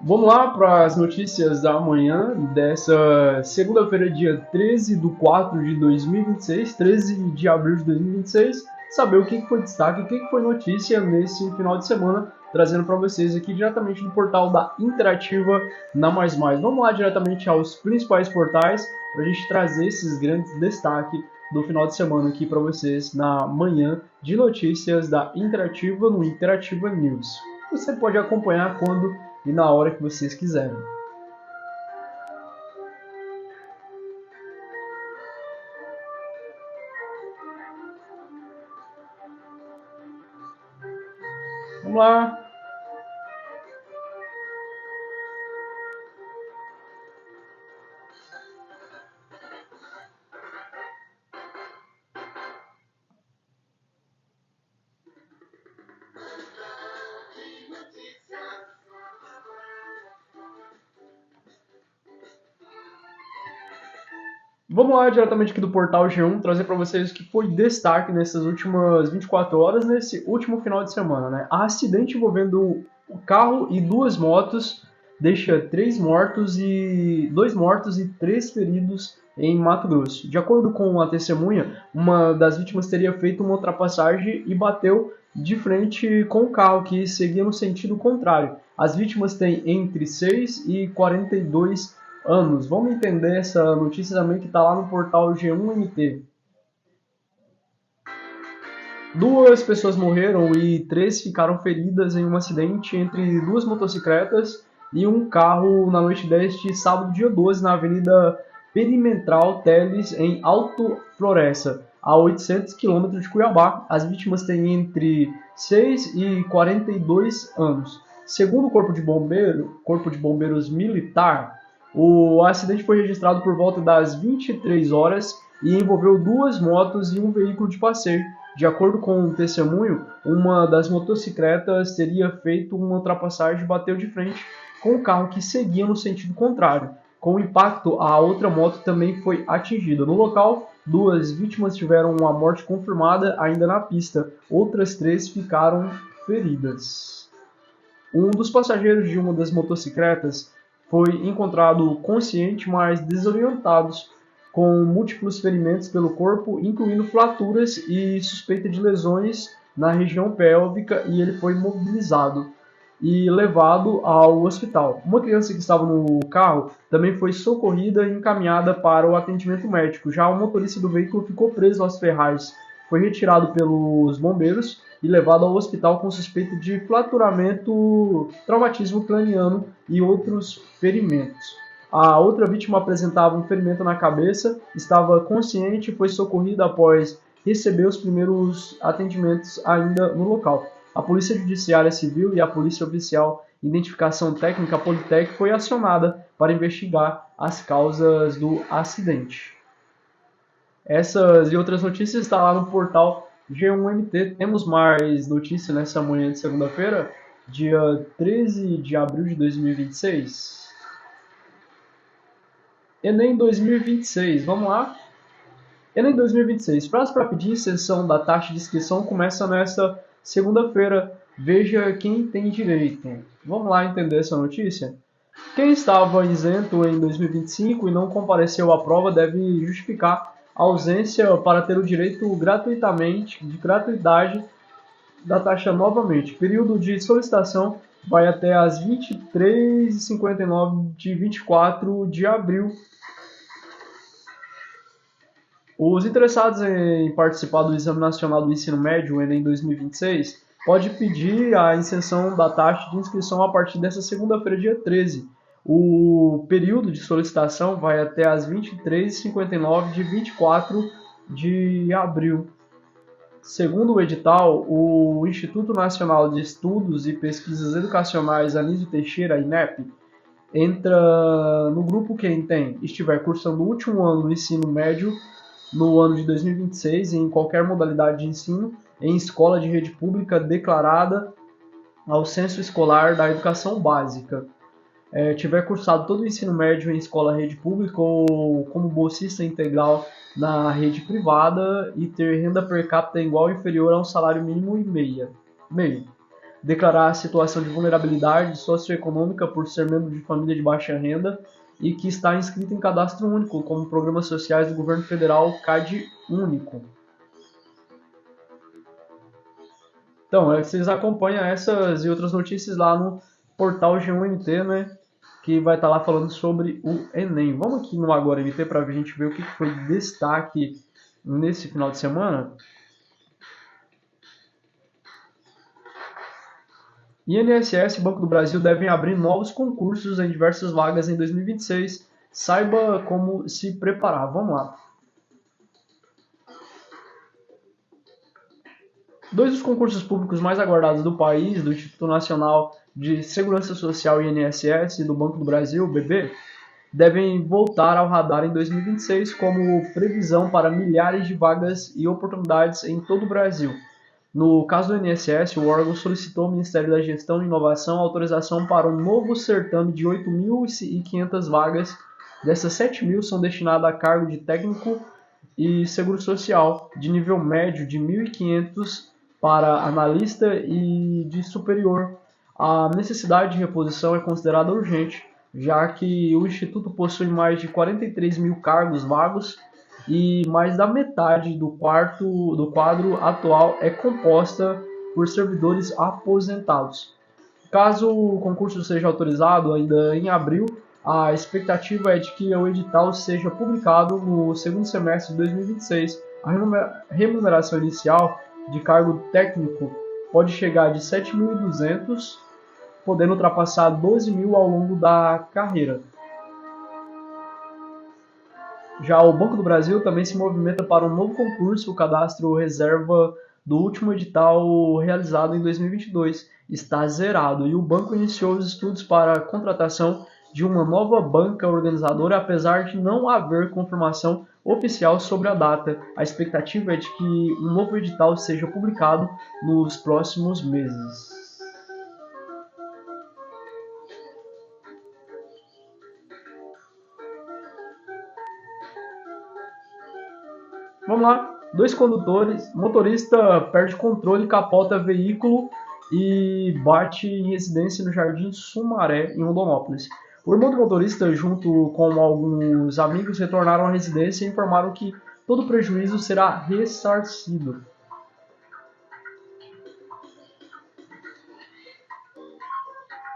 Vamos lá para as notícias da manhã dessa segunda-feira, dia 13 de 4 de 2026, 13 de abril de 2026, saber o que foi destaque, o que foi notícia nesse final de semana, trazendo para vocês aqui diretamente do portal da Interativa na Mais Mais. Vamos lá diretamente aos principais portais para a gente trazer esses grandes destaques do final de semana aqui para vocês na manhã de notícias da Interativa no Interativa News. Você pode acompanhar quando e na hora que vocês quiserem. Vamos lá. Vamos lá, diretamente aqui do portal G1, trazer para vocês o que foi destaque nessas últimas 24 horas, nesse último final de semana. Né? Acidente envolvendo o carro e duas motos deixa dois mortos e três feridos em Mato Grosso. De acordo com a testemunha, uma das vítimas teria feito uma ultrapassagem e bateu de frente com o carro, que seguia no sentido contrário. As vítimas têm entre 6 e 42 anos. Vamos entender essa notícia também que está lá no portal G1MT. Duas pessoas morreram e três ficaram feridas em um acidente entre duas motocicletas e um carro na noite deste sábado, dia 12, na Avenida Perimetral Teles, em Alto Floresta, a 800 quilômetros de Cuiabá. As vítimas têm entre 6 e 42 anos. Segundo o Corpo de Bombeiros Militar, o acidente foi registrado por volta das 23 horas e envolveu duas motos e um veículo de passeio. De acordo com o testemunho, uma das motocicletas teria feito uma ultrapassagem e bateu de frente com o carro que seguia no sentido contrário. Com o impacto, a outra moto também foi atingida. No local, duas vítimas tiveram uma morte confirmada ainda na pista. Outras três ficaram feridas. Um dos passageiros de uma das motocicletas foi encontrado consciente, mas desorientado, com múltiplos ferimentos pelo corpo, incluindo fraturas e suspeita de lesões na região pélvica, e ele foi mobilizado e levado ao hospital. Uma criança que estava no carro também foi socorrida e encaminhada para o atendimento médico. Já o motorista do veículo ficou preso às ferragens. Foi retirado pelos bombeiros e levado ao hospital com suspeita de fraturamento, traumatismo craniano e outros ferimentos. A outra vítima apresentava um ferimento na cabeça, estava consciente e foi socorrida após receber os primeiros atendimentos ainda no local. A Polícia Judiciária Civil e a Polícia Oficial Identificação Técnica Politec foi acionada para investigar as causas do acidente. Essas e outras notícias estão lá no portal G1MT. Temos mais notícias nessa manhã de segunda-feira, dia 13 de abril de 2026. Enem 2026, vamos lá? Enem 2026, prazo para pedir isenção da taxa de inscrição começa nesta segunda-feira. Veja quem tem direito. Vamos lá entender essa notícia? Quem estava isento em 2025 e não compareceu à prova deve justificar a ausência para ter o direito de gratuidade da taxa novamente. Período de solicitação vai até às 23h59 de 24 de abril. Os interessados em participar do Exame Nacional do Ensino Médio, o Enem 2026, pode pedir a isenção da taxa de inscrição a partir dessa segunda-feira, dia 13. O período de solicitação vai até às 23h59 de 24 de abril. Segundo o edital, o Instituto Nacional de Estudos e Pesquisas Educacionais Anísio Teixeira, INEP, entra no grupo quem estiver cursando o último ano do ensino médio no ano de 2026 em qualquer modalidade de ensino em escola de rede pública declarada ao censo escolar da educação básica. Tiver cursado todo o ensino médio em escola rede pública ou como bolsista integral na rede privada e ter renda per capita igual ou inferior a um salário mínimo e meio. declarar a situação de vulnerabilidade socioeconômica por ser membro de família de baixa renda e que está inscrito em cadastro único, como programas sociais do governo federal CAD único. Então, vocês acompanham essas e outras notícias lá no portal G1MT, né? Que vai estar lá falando sobre o Enem. Vamos aqui no Agora MT para a gente ver o que foi destaque nesse final de semana. INSS e Banco do Brasil devem abrir novos concursos em diversas vagas em 2026. Saiba como se preparar. Vamos lá. Dois dos concursos públicos mais aguardados do país, do Instituto Nacional de Segurança Social INSS e do Banco do Brasil, BB, devem voltar ao radar em 2026 como previsão para milhares de vagas e oportunidades em todo o Brasil. No caso do INSS, o órgão solicitou ao Ministério da Gestão e Inovação autorização para um novo certame de 8.500 vagas. Dessas, 7.000 são destinadas a cargo de técnico e seguro social, de nível médio de 1.500 para analista e de superior. A necessidade de reposição é considerada urgente, já que o Instituto possui mais de 43 mil cargos vagos e mais da metade do quadro atual é composta por servidores aposentados. Caso o concurso seja autorizado ainda em abril, a expectativa é de que o edital seja publicado no segundo semestre de 2026. A remuneração inicial de cargo técnico pode chegar de 7.200, podendo ultrapassar 12.000 ao longo da carreira. Já o Banco do Brasil também se movimenta para um novo concurso. O cadastro reserva do último edital realizado em 2022 está zerado e o banco iniciou os estudos para a contratação de uma nova banca organizadora, apesar de não haver confirmação oficial sobre a data. A expectativa é de que um novo edital seja publicado nos próximos meses. Vamos lá. Dois condutores, motorista perde controle, capota veículo e bate em residência no Jardim Sumaré, em Rondonópolis. O irmão do motorista, junto com alguns amigos, retornaram à residência e informaram que todo prejuízo será ressarcido.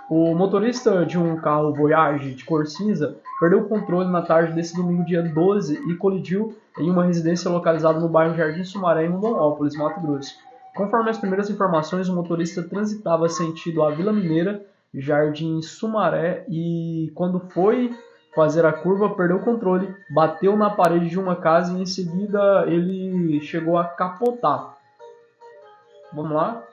O motorista de um carro Voyage de cor cinza perdeu o controle na tarde desse domingo, dia 12, e colidiu em uma residência localizada no bairro Jardim Sumaré, em Rondonópolis, Mato Grosso. Conforme as primeiras informações, o motorista transitava sentido à Vila Mineira, Jardim Sumaré, e quando foi fazer a curva, perdeu o controle, bateu na parede de uma casa e em seguida ele chegou a capotar. Vamos lá?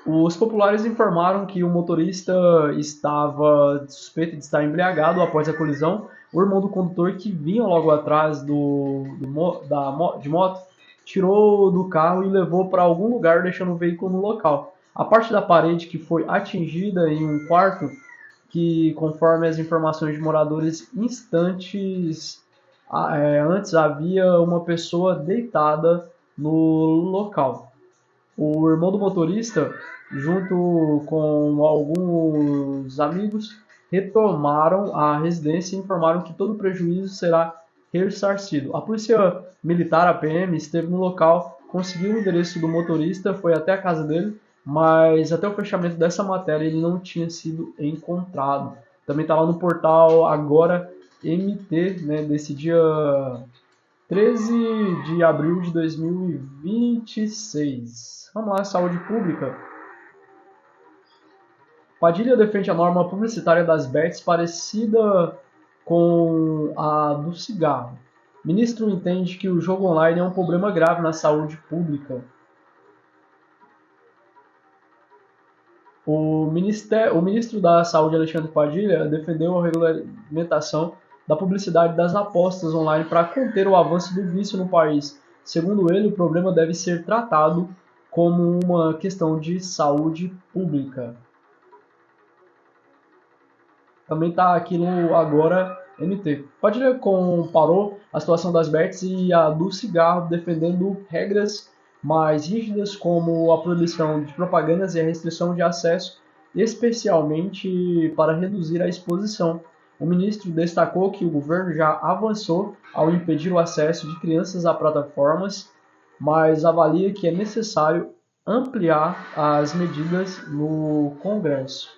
Os populares informaram que o motorista estava suspeito de estar embriagado após a colisão. O irmão do condutor, que vinha logo atrás de moto, tirou do carro e levou para algum lugar, deixando o veículo no local. A parte da parede que foi atingida em um quarto, que, conforme as informações de moradores, instantes antes havia uma pessoa deitada no local. O irmão do motorista, junto com alguns amigos, retornaram à residência e informaram que todo o prejuízo será ressarcido. A polícia militar, a PM, esteve no local, conseguiu o endereço do motorista, foi até a casa dele, mas até o fechamento dessa matéria ele não tinha sido encontrado. Também está lá no portal Agora MT, né, desse dia 13 de abril de 2026. Vamos lá, saúde pública. Padilha defende a norma publicitária das bets parecida com a do cigarro. Ministro entende que o jogo online é um problema grave na saúde pública. O ministro da Saúde, Alexandre Padilha, defendeu a regulamentação da publicidade das apostas online para conter o avanço do vício no país. Segundo ele, o problema deve ser tratado como uma questão de saúde pública. Também está aqui no Agora NT. Padilha comparou a situação das bets e a do cigarro, defendendo regras mais rígidas como a proibição de propagandas e a restrição de acesso, especialmente para reduzir a exposição. O ministro destacou que o governo já avançou ao impedir o acesso de crianças a plataformas, mas avalia que é necessário ampliar as medidas no Congresso.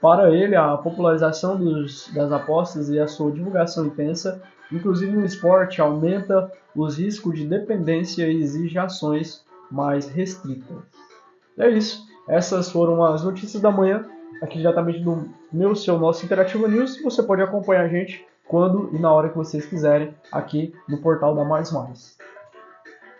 Para ele, a popularização das apostas e a sua divulgação intensa, inclusive no esporte, aumenta os riscos de dependência e exige ações mais restritas. É isso. Essas foram as notícias da manhã, aqui diretamente do nosso Interativa News. Você pode acompanhar a gente quando e na hora que vocês quiserem aqui no portal da Mais Mais.